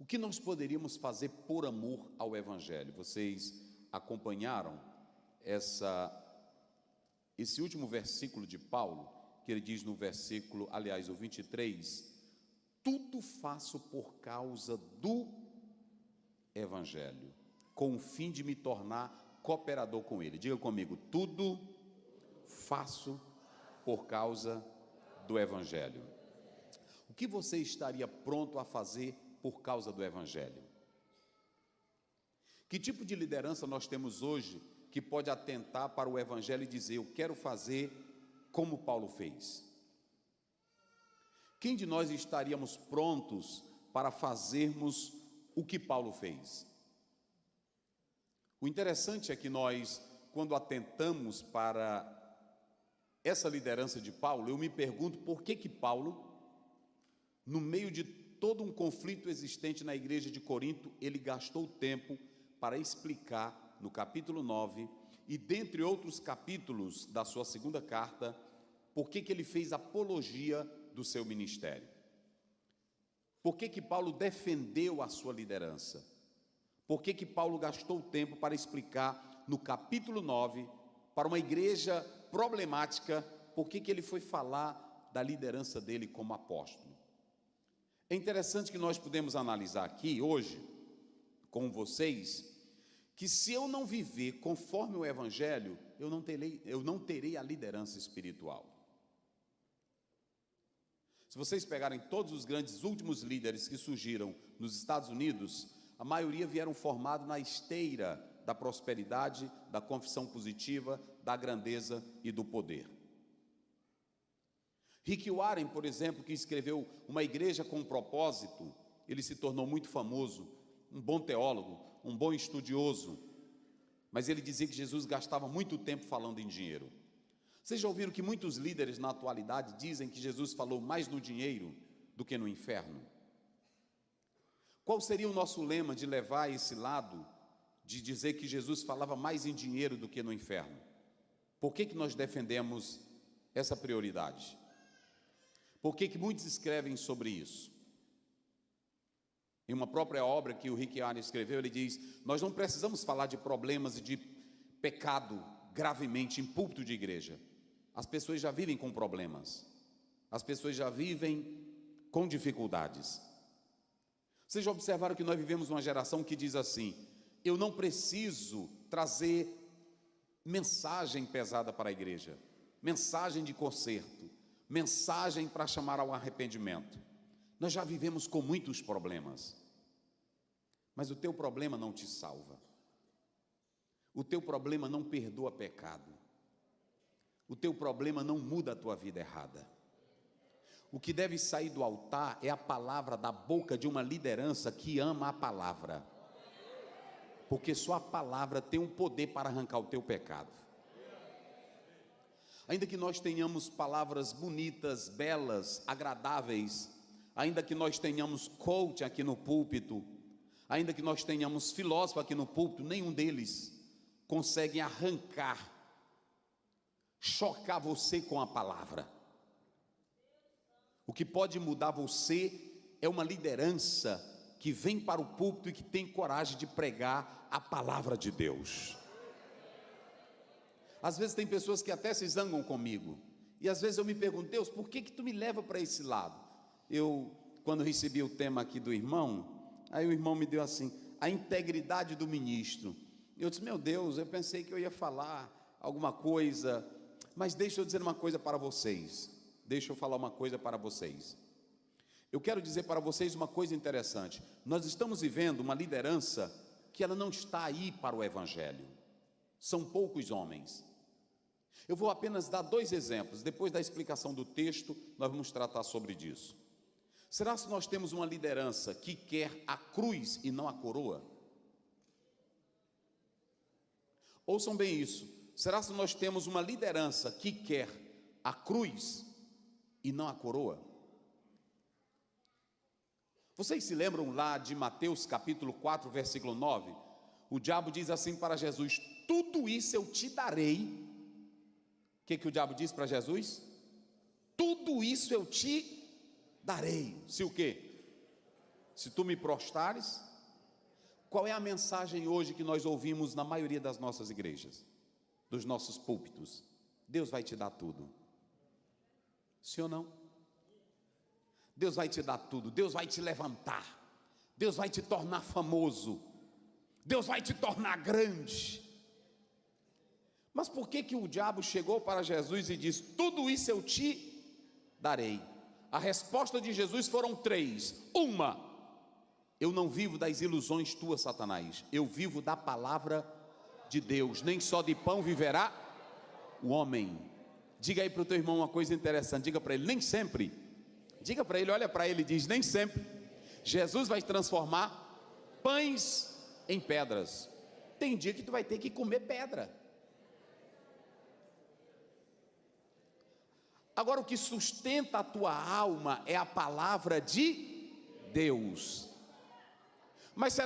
O que nós poderíamos fazer por amor ao Evangelho? Vocês acompanharam esse último versículo de Paulo, que ele diz no versículo, aliás, o 23, tudo faço por causa do Evangelho, com o fim de me tornar cooperador com ele. Diga comigo, tudo faço por causa do Evangelho. O que você estaria pronto a fazer por causa do Evangelho? Que tipo de liderança nós temos hoje que pode atentar para o Evangelho e dizer, eu quero fazer como Paulo fez? Quem de nós estaríamos prontos para fazermos o que Paulo fez? O interessante é que nós, quando atentamos para essa liderança de Paulo, eu me pergunto por que Paulo, no meio de todo um conflito existente na igreja de Corinto, ele gastou tempo para explicar no capítulo 9 e dentre outros capítulos da sua segunda carta, por que ele fez apologia do seu ministério. Por que Paulo defendeu a sua liderança? Por que Paulo gastou tempo para explicar no capítulo 9, para uma igreja problemática, por que ele foi falar da liderança dele como apóstolo? É interessante que nós podemos analisar aqui hoje, com vocês, que se eu não viver conforme o Evangelho, eu não terei a liderança espiritual. Se vocês pegarem todos os grandes últimos líderes que surgiram nos Estados Unidos, a maioria vieram formados na esteira da prosperidade, da confissão positiva, da grandeza e do poder. Rick Warren, por exemplo, que escreveu Uma Igreja com Propósito, ele se tornou muito famoso, um bom teólogo, um bom estudioso, mas ele dizia que Jesus gastava muito tempo falando em dinheiro. Vocês já ouviram que muitos líderes na atualidade dizem que Jesus falou mais no dinheiro do que no inferno? Qual seria o nosso lema de levar esse lado, de dizer que Jesus falava mais em dinheiro do que no inferno? Por que nós defendemos essa prioridade? Por que muitos escrevem sobre isso? Em uma própria obra que o Rick Warren escreveu, ele diz, nós não precisamos falar de problemas e de pecado gravemente em púlpito de igreja. As pessoas já vivem com problemas. As pessoas já vivem com dificuldades. Vocês já observaram que nós vivemos uma geração que diz assim, eu não preciso trazer mensagem pesada para a igreja, mensagem de conserto, mensagem para chamar ao arrependimento. Nós já vivemos com muitos problemas, mas o teu problema não te salva. O teu problema não perdoa pecado. O teu problema não muda a tua vida errada. O que deve sair do altar é a palavra da boca de uma liderança que ama a palavra. Porque só a palavra tem um poder para arrancar o teu pecado. Ainda que nós tenhamos palavras bonitas, belas, agradáveis, ainda que nós tenhamos coach aqui no púlpito, ainda que nós tenhamos filósofo aqui no púlpito, nenhum deles consegue arrancar, chocar você com a palavra. O que pode mudar você é uma liderança que vem para o púlpito e que tem coragem de pregar a palavra de Deus. Às vezes tem pessoas que até se zangam comigo, e às vezes eu me pergunto, Deus, por que tu me leva para esse lado? Quando recebi o tema aqui do irmão, aí o irmão me deu assim, a integridade do ministro. Eu disse, meu Deus, eu pensei que eu ia falar alguma coisa, mas deixa eu dizer uma coisa para vocês, deixa eu falar uma coisa para vocês. Eu quero dizer para vocês uma coisa interessante, nós estamos vivendo uma liderança que ela não está aí para o Evangelho, são poucos homens. Eu vou apenas dar 2 exemplos, depois da explicação do texto, nós vamos tratar sobre isso. Será que nós temos uma liderança que quer a cruz e não a coroa? Ouçam bem isso, será que nós temos uma liderança que quer a cruz e não a coroa? Vocês se lembram lá de Mateus capítulo 4, versículo 9? O diabo diz assim para Jesus, tudo isso eu te darei. O que o diabo diz para Jesus? Tudo isso eu te darei. Se o quê? Se tu me prostrares, qual é a mensagem hoje que nós ouvimos na maioria das nossas igrejas, dos nossos púlpitos? Deus vai te dar tudo. Sim ou não? Deus vai te dar tudo, Deus vai te levantar, Deus vai te tornar famoso, Deus vai te tornar grande. Mas por que o diabo chegou para Jesus e disse: tudo isso eu te darei? A resposta de Jesus foram três. Uma: eu não vivo das ilusões tuas, Satanás, eu vivo da palavra de Deus. Nem só de pão viverá o homem. Diga aí para o teu irmão uma coisa interessante, diga para ele: nem sempre, diga para ele, olha para ele e diz: nem sempre Jesus vai transformar pães em pedras. Tem dia que tu vai ter que comer pedra. Agora, o que sustenta a tua alma é a palavra de Deus. Mas será